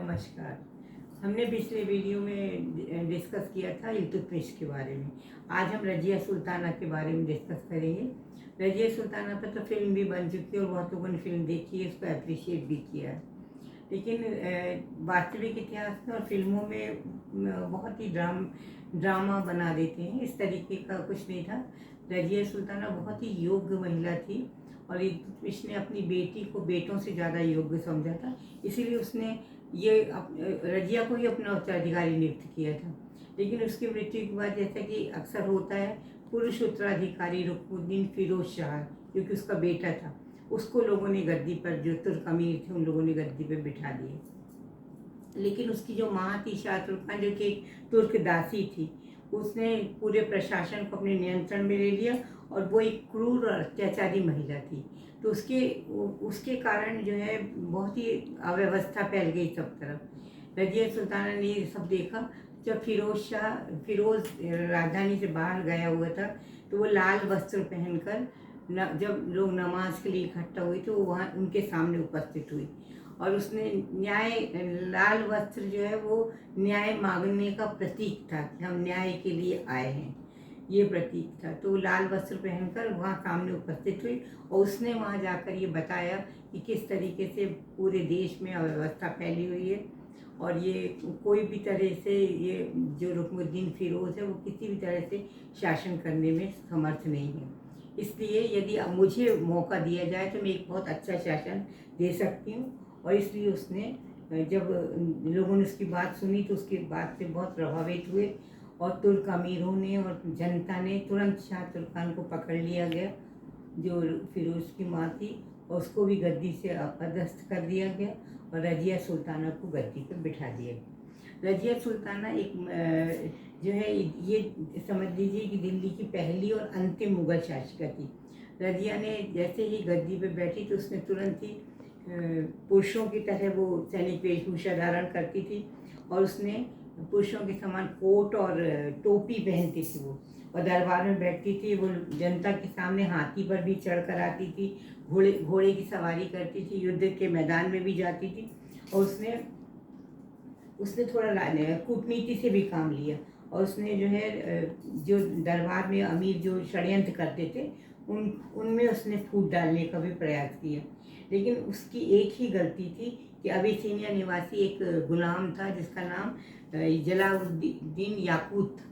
नमस्कार। हमने पिछले वीडियो में डिस्कस किया था इल्तुतमिश के बारे में। आज हम रज़िया सुल्ताना के बारे में डिस्कस करेंगे। रज़िया सुल्ताना पर तो फिल्म भी बन चुकी है और बहुत लोगों ने फिल्म देखी है, उसको अप्रिशिएट भी किया है। लेकिन वास्तविक इतिहास में और फिल्मों में बहुत ही ड्रामा बना देते हैं, इस तरीके का कुछ नहीं था। रज़िया सुल्ताना बहुत ही योग्य महिला थी और इल्तुतमिश ने अपनी बेटी को बेटों से ज़्यादा योग्य समझा था, इसीलिए उसने रज़िया को ही अपना उत्तराधिकारी नियुक्त किया था। लेकिन उसकी मृत्यु के बाद, जैसा कि अक्सर होता है, पुरुष उत्तराधिकारी रुकनुद्दीन फिरोज शाह, क्योंकि उसका बेटा था, उसको लोगों ने गद्दी पर, जो तुर्क अमीर थे उन लोगों ने गद्दी पर बिठा दिए। लेकिन उसकी जो माँ थी शाह तुर्कान, जो कि तुर्क दासी थी, उसने पूरे प्रशासन को अपने नियंत्रण में ले लिया और वो एक क्रूर और अत्याचारी महिला थी। तो उसके कारण जो है बहुत ही अव्यवस्था फैल गई सब तरफ। रज़िया सुल्ताना ने ये सब देखा। जब फिरोज राजधानी से बाहर गया हुआ था, तो वो लाल वस्त्र पहनकर जब लोग नमाज के लिए इकट्ठा हुए तो वो वहाँ उनके सामने उपस्थित हुई और उसने लाल वस्त्र जो है वो न्याय मांगने का प्रतीक था कि हम न्याय के लिए आए हैं, ये प्रतीक था। तो लाल वस्त्र पहनकर वहाँ सामने उपस्थित हुई और उसने वहाँ जाकर ये बताया कि किस तरीके से पूरे देश में अव्यवस्था फैली हुई है और ये कोई भी तरह से, ये जो रुकनुद्दीन फिरोज है वो किसी भी तरह से शासन करने में समर्थ नहीं है। इसलिए यदि अब मुझे मौका दिया जाए तो मैं एक बहुत अच्छा शासन दे सकती हूँ। और इसलिए उसने, जब लोगों ने उसकी बात सुनी तो उसकी बात से बहुत प्रभावित हुए और तुर्क अमीरों ने और जनता ने तुरंत शाह तुर्कान को पकड़ लिया गया, जो फिरोज की माँ थी, और उसको भी गद्दी से अपदस्थ कर दिया गया और रज़िया सुल्ताना को गद्दी पर बिठा दिया गया। रज़िया सुल्ताना एक जो है, ये समझ लीजिए कि दिल्ली की पहली और अंतिम मुगल शासिका थी। रज़िया ने जैसे ही गद्दी पर बैठी तो उसने तुरंत ही पुरुषों की तरह वो सैनिक वेशभूषा धारण करती थी और उसने पुरुषों के समान कोट और टोपी पहनती थी वो, और दरबार में बैठती थी। वो जनता के सामने हाथी पर भी चढ़ कर आती थी, घोड़े की सवारी करती थी, युद्ध के मैदान में भी जाती थी। और उसने थोड़ा कूटनीति से भी काम लिया और उसने जो है, जो दरबार में अमीर जो षड्यंत्र करते थे उनमें उसने फूट डालने का भी प्रयास किया। लेकिन उसकी एक ही गलती थी कि अबिसिनिया निवासी एक गुलाम था जिसका नाम जलालुद्दीन याकूत था।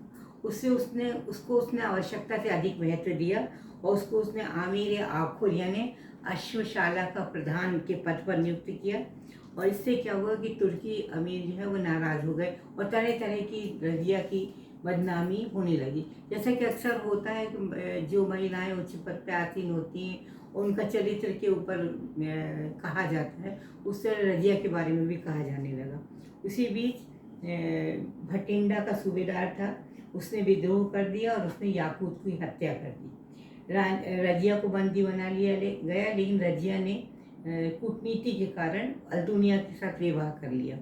उसको उसने आवश्यकता से अधिक महत्व दिया और उसको उसने आमिर आखुर यानी अश्वशाला का प्रधान के पद पर नियुक्त किया। और इससे क्या हुआ कि तुर्की अमीर जो है वो नाराज़ हो गए और तरह तरह की रज़िया की बदनामी होने लगी। जैसा कि अक्सर होता है कि जो महिलाएं उच्च पद पर आसीन होती हैं उनका चरित्र के ऊपर कहा जाता है, उससे रज़िया के बारे में भी कहा जाने लगा। उसी बीच भटिंडा का सूबेदार था, उसने विद्रोह कर दिया और उसने याकूत की हत्या कर दी। रज़िया को बंदी बना लिया गया, लेकिन रज़िया ने कूटनीति के कारण अल्तुनिया के साथ विवाह कर लिया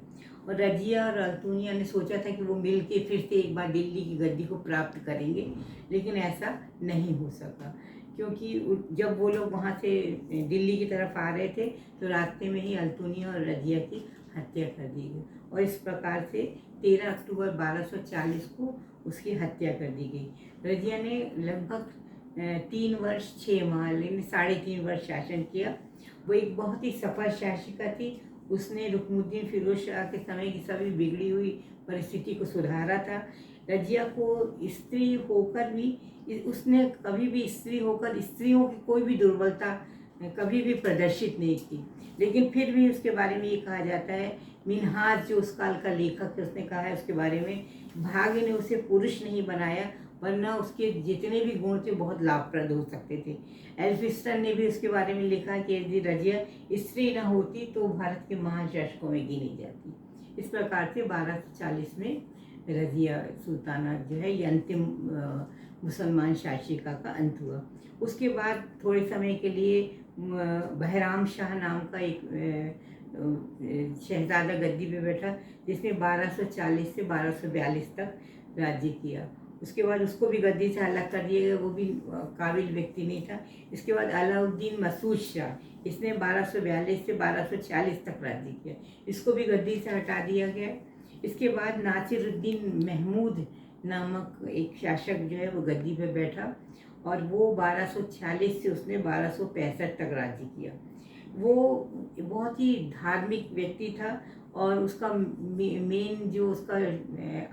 और रज़िया और अल्तुनिया ने सोचा था कि वो मिलके फिर से एक बार दिल्ली की गद्दी को प्राप्त करेंगे, लेकिन ऐसा नहीं हो सका क्योंकि जब वो लोग वहाँ से दिल्ली की तरफ आ रहे थे तो रास्ते में ही अल्तुनिया और रज़िया की हत्या कर दी गई और इस प्रकार से 13 अक्टूबर 1240 को उसकी हत्या कर दी गई। रज़िया ने लगभग 3 वर्ष 6 माह यानी 3.5 वर्ष शासन किया। वो एक बहुत ही सफल शासिका थी। उसने रुकनुद्दीन फिरोज शाह के समय की सभी बिगड़ी हुई परिस्थिति को सुधारा था। रज़िया को स्त्री होकर भी उसने कभी भी स्त्रियों की कोई भी दुर्बलता कभी भी प्रदर्शित नहीं की। लेकिन फिर भी उसके बारे में ये कहा जाता है, मिन्हाज जो उस काल का लेखक है उसने कहा है उसके बारे में, भाग्य ने उसे पुरुष नहीं बनाया वरना उसके जितने भी गुण थे बहुत लाभप्रद हो सकते थे। एल्फिस्टन ने भी उसके बारे में लिखा कि यदि रज़िया स्त्री न होती तो भारत के महान शासकों में गिनी जाती। इस प्रकार से 1240 में रज़िया सुल्ताना जो है ये अंतिम मुसलमान शासिका का अंत हुआ। उसके बाद थोड़े समय के लिए बहराम शाह नाम का एक शहजादा गद्दी पे बैठा जिसने 1240 से 1242 तक राज्य किया उसके बाद उसको भी गद्दी से अलग कर दिया गया, वो भी काबिल व्यक्ति नहीं था। इसके बाद अलाउद्दीन मसूद शाह, इसने 1242 से 1246 तक राज्य किया, इसको भी गद्दी से हटा दिया गया। इसके बाद नासिरुद्दीन महमूद नामक एक शासक जो है वो गद्दी पे बैठा, और वो 1246 से उसने 1265 तक राज्य किया। वो बहुत ही धार्मिक व्यक्ति था, और उसका मेन जो उसका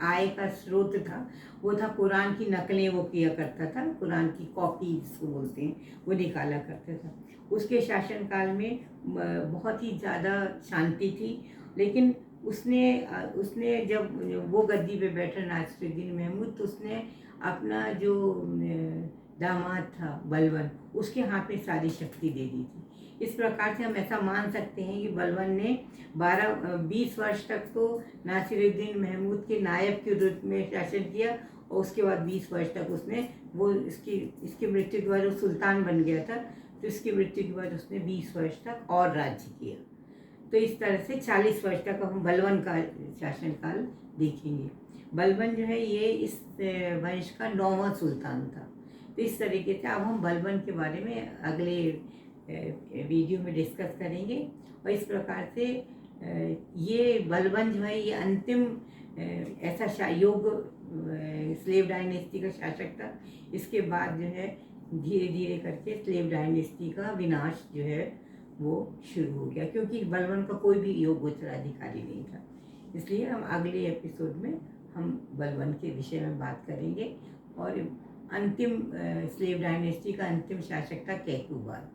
आय का स्रोत था वो था कुरान की नकलें वो किया करता था, कुरान की कॉपी जिसको बोलते हैं वो निकाला करता था। उसके शासनकाल में बहुत ही ज़्यादा शांति थी, लेकिन उसने उसने जब वो गद्दी पे बैठा नासिरुद्दीन महमूद, तो उसने अपना जो दामाद था बलबन, उसके हाथ में सारी शक्ति दे दी थी। इस प्रकार से हम ऐसा मान सकते हैं कि बलबन ने 20 वर्ष तक तो नासिरुद्दीन महमूद के नायब के रूप में शासन किया, और उसके बाद 20 वर्ष तक उसने वो इसकी मृत्यु के बाद वो सुल्तान बन गया था, तो इसकी मृत्यु के बाद उसने 20 वर्ष तक और राज्य किया। तो इस तरह से 40 वर्ष तक हम बलबन का शासनकाल देखेंगे। बलबन जो है ये इस वंश का 9वां सुल्तान था। तो इस तरीके से अब हम बलबन के बारे में अगले वीडियो में डिस्कस करेंगे। और इस प्रकार से ये बलबन जो है ये अंतिम ऐसा योग स्लेव डायनेस्टी का शासक था। इसके बाद जो है धीरे धीरे करके स्लेव डायनेस्टी का विनाश जो है वो शुरू हो गया, क्योंकि बलबन का कोई भी योग्य उत्तराधिकारी नहीं था। इसलिए हम अगले एपिसोड में हम बलबन के विषय में बात करेंगे, और अंतिम स्लेव डायनेस्टी का अंतिम शासक था कैकूबाद।